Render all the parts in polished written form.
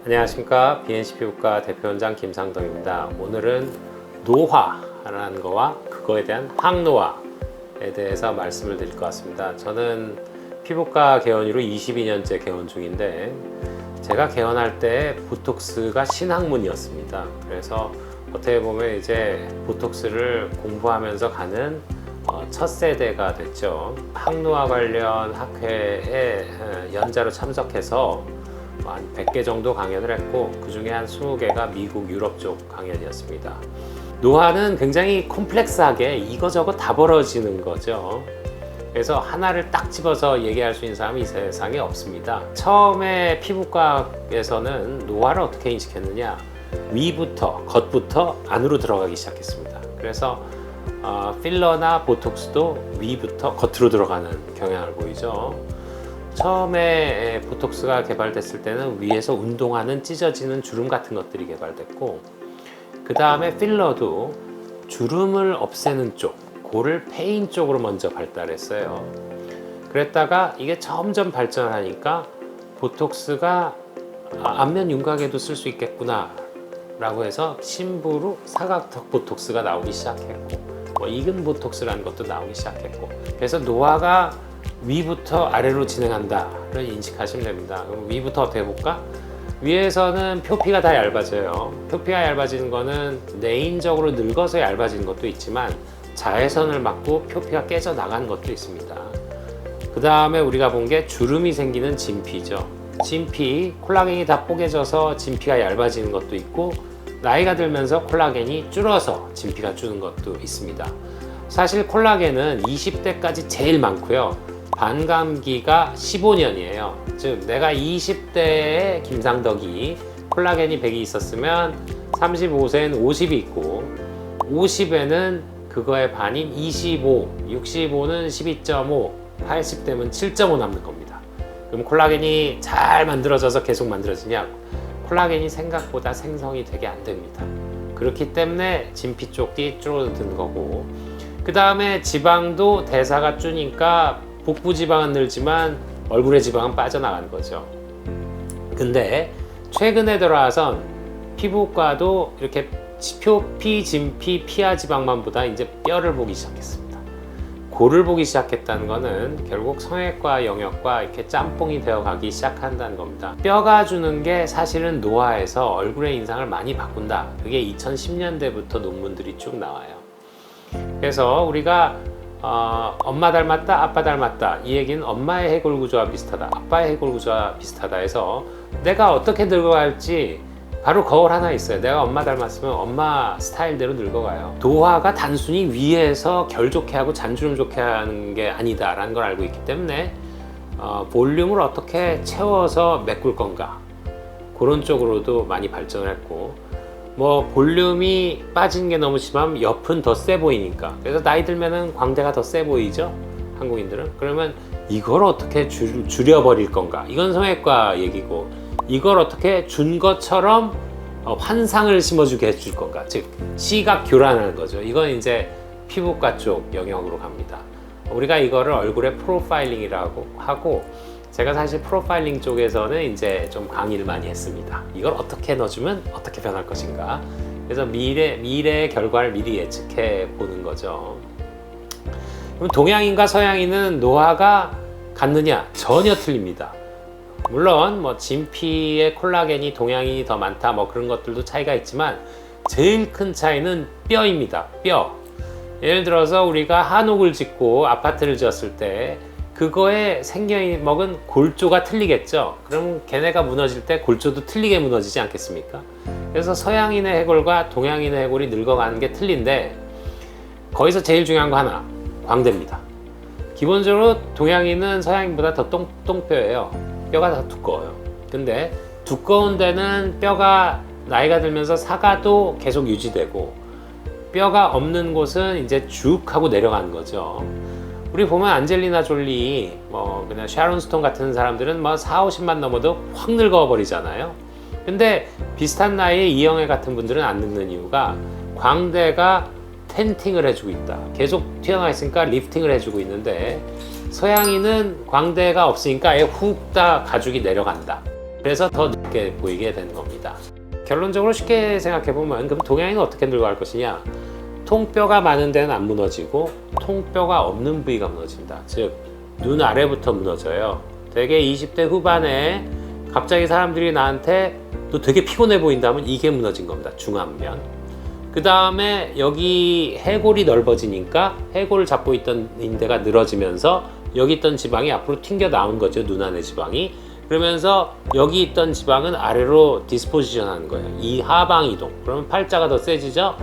안녕하십니까. BNC 피부과 대표원장 김상덕입니다. 오늘은 노화라는 거와 그거에 대한 항노화에 대해서 말씀을 드릴 것 같습니다. 저는 피부과 개원이로 22년째 개원 중인데 제가 개원할 때 보톡스가 신학문이었습니다. 그래서 어떻게 보면 이제 보톡스를 공부하면서 가는 첫 세대가 됐죠. 항노화 관련 학회에 연자로 참석해서 한 100개 정도 강연을 했고 그 중에 한 20개가 미국, 유럽 쪽 강연이었습니다. 노화는 굉장히 콤플렉스하게 이거저거 다 벌어지는 거죠. 그래서 하나를 딱 집어서 얘기할 수 있는 사람이 이 세상에 없습니다. 처음에 피부과에서는 노화를 어떻게 인식했느냐, 위부터 겉부터 안으로 들어가기 시작했습니다. 그래서 필러나 보톡스도 위부터 겉으로 들어가는 경향을 보이죠. 처음에 보톡스가 개발됐을 때는 위에서 운동하는 찢어지는 주름 같은 것들이 개발됐고, 그 다음에 필러도 주름을 없애는 쪽, 고를 페인 쪽으로 먼저 발달했어요. 그랬다가 이게 점점 발전하니까 보톡스가 안면 윤곽에도 쓸 수 있겠구나 라고 해서 심부로 사각턱 보톡스가 나오기 시작했고, 익은 보톡스라는 것도 나오기 시작했고, 그래서 노화가 위부터 아래로 진행한다를 인식하시면 됩니다. 그럼 위부터 어떻게 해볼까? 위에서는 표피가 다 얇아져요. 표피가 얇아지는 거는 내인적으로 늙어서 얇아지는 것도 있지만 자외선을 맞고 표피가 깨져 나가는 것도 있습니다. 그 다음에 우리가 본 게 주름이 생기는 진피죠. 진피, 콜라겐이 다 뽀개져서 진피가 얇아지는 것도 있고, 나이가 들면서 콜라겐이 줄어서 진피가 주는 것도 있습니다. 사실 콜라겐은 20대까지 제일 많고요. 반감기가 15년이에요. 즉 내가 20대에 김상덕이 콜라겐이 100이 있었으면 35세는 50이 있고, 50에는 그거의 반인 25, 65는 12.5, 80대면 7.5 남는 겁니다. 그럼 콜라겐이 잘 만들어져서 계속 만들어지냐? 콜라겐이 생각보다 생성이 되게 안 됩니다. 그렇기 때문에 진피 쪽이 줄어드는 거고, 그 다음에 지방도 대사가 줄니까 복부 지방은 늘지만 얼굴의 지방은 빠져나가는 거죠. 근데 최근에 들어와선 피부과도 이렇게 표피, 진피, 피하 지방만 보다 이제 뼈를 보기 시작했습니다. 골을 보기 시작했다는 거는 결국 성형외과 영역과 이렇게 짬뽕이 되어가기 시작한다는 겁니다. 뼈가 주는 게 사실은 노화에서 얼굴의 인상을 많이 바꾼다. 그게 2010년대부터 논문들이 쭉 나와요. 그래서 우리가 엄마 닮았다, 아빠 닮았다, 이 얘기는 엄마의 해골 구조와 비슷하다, 아빠의 해골 구조와 비슷하다 해서 내가 어떻게 늙어갈지 바로 거울 하나 있어요. 내가 엄마 닮았으면 엄마 스타일대로 늙어가요. 노화가 단순히 위에서 결 좋게 하고 잔주름 좋게 하는 게 아니다라는 걸 알고 있기 때문에 볼륨을 어떻게 채워서 메꿀 건가, 그런 쪽으로도 많이 발전을 했고, 뭐 볼륨이 빠진 게 너무 심하면 옆은 더 세 보이니까, 그래서 나이 들면은 광대가 더 세 보이죠, 한국인들은. 그러면 이걸 어떻게 줄여버릴 건가, 이건 성형외과 얘기고, 이걸 어떻게 준 것처럼 환상을 심어주게 해줄 건가, 즉 시각 교란하는 거죠. 이건 이제 피부과 쪽 영역으로 갑니다. 우리가 이거를 얼굴의 프로파일링이라고 하고, 제가 사실 프로파일링 쪽에서는 이제 좀 강의를 많이 했습니다. 이걸 어떻게 넣어주면 어떻게 변할 것인가. 그래서 미래의 결과를 미리 예측해 보는 거죠. 그럼 동양인과 서양인은 노화가 같느냐? 전혀 틀립니다. 물론 뭐 진피의 콜라겐이 동양인이 더 많다, 뭐 그런 것들도 차이가 있지만 제일 큰 차이는 뼈입니다. 뼈. 예를 들어서 우리가 한옥을 짓고 아파트를 지었을 때 그거에 생겨먹은 골조가 틀리겠죠. 그럼 걔네가 무너질 때 골조도 틀리게 무너지지 않겠습니까? 그래서 서양인의 해골과 동양인의 해골이 늙어가는 게 틀린데, 거기서 제일 중요한 거 하나, 광대입니다. 기본적으로 동양인은 서양인보다 더 똥뼈예요. 뼈가 더 두꺼워요. 근데 두꺼운 데는 뼈가 나이가 들면서 사가도 계속 유지되고, 뼈가 없는 곳은 이제 쭉 하고 내려가는 거죠. 우리 보면 안젤리나 졸리, 뭐 그냥 샤론 스톤 같은 사람들은 뭐 40, 50만 넘어도 확 늙어버리잖아요. 근데 비슷한 나이에 이영애 같은 분들은 안 늙는 이유가 광대가 텐팅을 해주고 있다. 계속 튀어나와 있으니까 리프팅을 해주고 있는데, 서양인은 광대가 없으니까 아예 훅 다 가죽이 내려간다. 그래서 더 늙게 보이게 되는 겁니다. 결론적으로 쉽게 생각해보면 그럼 동양인은 어떻게 늙어갈 것이냐? 통뼈가 많은 데는 안 무너지고 통뼈가 없는 부위가 무너진다. 즉 눈 아래부터 무너져요. 되게 20대 후반에 갑자기 사람들이 나한테 너 되게 피곤해 보인다면 이게 무너진 겁니다. 중안면. 그 다음에 여기 해골이 넓어지니까 해골을 잡고 있던 인대가 늘어지면서 여기 있던 지방이 앞으로 튕겨 나온 거죠. 눈 안의 지방이. 그러면서 여기 있던 지방은 아래로 디스포지션 하는 거예요. 이 하방 이동. 그러면 팔자가 더 세지죠.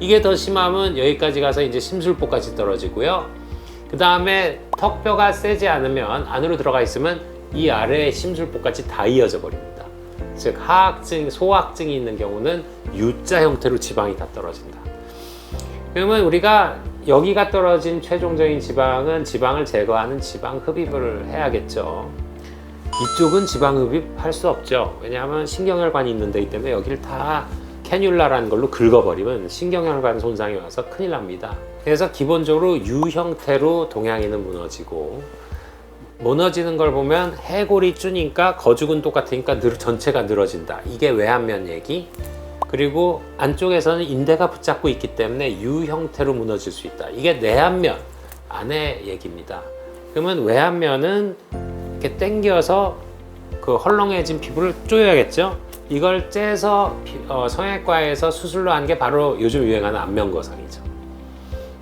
이게 더 심하면 여기까지 가서 이제 심술보까지 떨어지고요. 그 다음에 턱뼈가 세지 않으면 안으로 들어가 있으면 이 아래에 심술보까지 다 이어져 버립니다. 즉 하악증, 소악증이 있는 경우는 U자 형태로 지방이 다 떨어진다. 그러면 우리가 여기가 떨어진 최종적인 지방은 지방을 제거하는 지방 흡입을 해야겠죠. 이쪽은 지방 흡입할 수 없죠. 왜냐하면 신경혈관이 있는 데이기 때문에 여기를 다 캐뉼라라는 걸로 긁어버리면 신경혈관 손상이 와서 큰일 납니다. 그래서 기본적으로 U 형태로 동양인은 무너지고, 무너지는 걸 보면 해골이 주니까 거죽은 똑같으니까 전체가 늘어진다. 이게 외안면 얘기. 그리고 안쪽에서는 인대가 붙잡고 있기 때문에 U 형태로 무너질 수 있다. 이게 내안면 안의 얘기입니다. 그러면 외안면은 이렇게 당겨서 그 헐렁해진 피부를 조여야겠죠. 이걸 째서 성형외과에서 수술로 하는 게 바로 요즘 유행하는 안면거상이죠.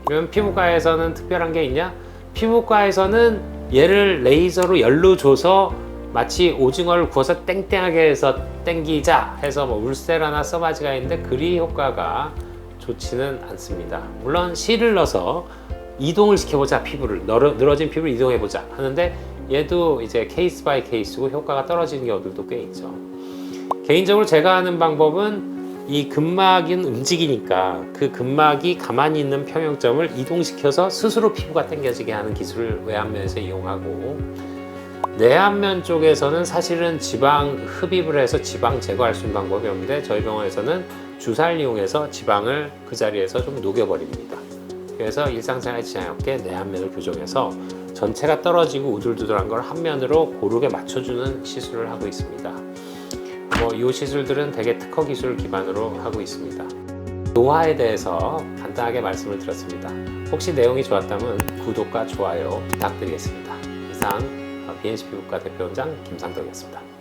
그러면 피부과에서는 특별한 게 있냐? 피부과에서는 얘를 레이저로 열로 줘서 마치 오징어를 구워서 땡땡하게 해서 당기자 해서 뭐 울세라나 써바지가 있는데 그리 효과가 좋지는 않습니다. 물론 실을 넣어서 이동을 시켜보자, 피부를 늘어진 피부를 이동해보자 하는데 얘도 이제 케이스 바이 케이스고 효과가 떨어지는 경우들도 꽤 있죠. 개인적으로 제가 하는 방법은 이 근막은 움직이니까 그 근막이 가만히 있는 평형점을 이동시켜서 스스로 피부가 당겨지게 하는 기술을 외안면에서 이용하고, 내안면 쪽에서는 사실은 지방 흡입을 해서 지방 제거할 수 있는 방법이 없는데 저희 병원에서는 주사를 이용해서 지방을 그 자리에서 좀 녹여버립니다. 그래서 일상생활에 지장이 없게 내안면을 교정해서 전체가 떨어지고 우둘두둘한 걸 한 면으로 고르게 맞춰주는 시술을 하고 있습니다. 이 시술들은 되게 특허 기술을 기반으로 하고 있습니다. 노화에 대해서 간단하게 말씀을 드렸습니다. 혹시 내용이 좋았다면 구독과 좋아요 부탁드리겠습니다. 이상 BNC 피부과 대표원장 김상덕이었습니다.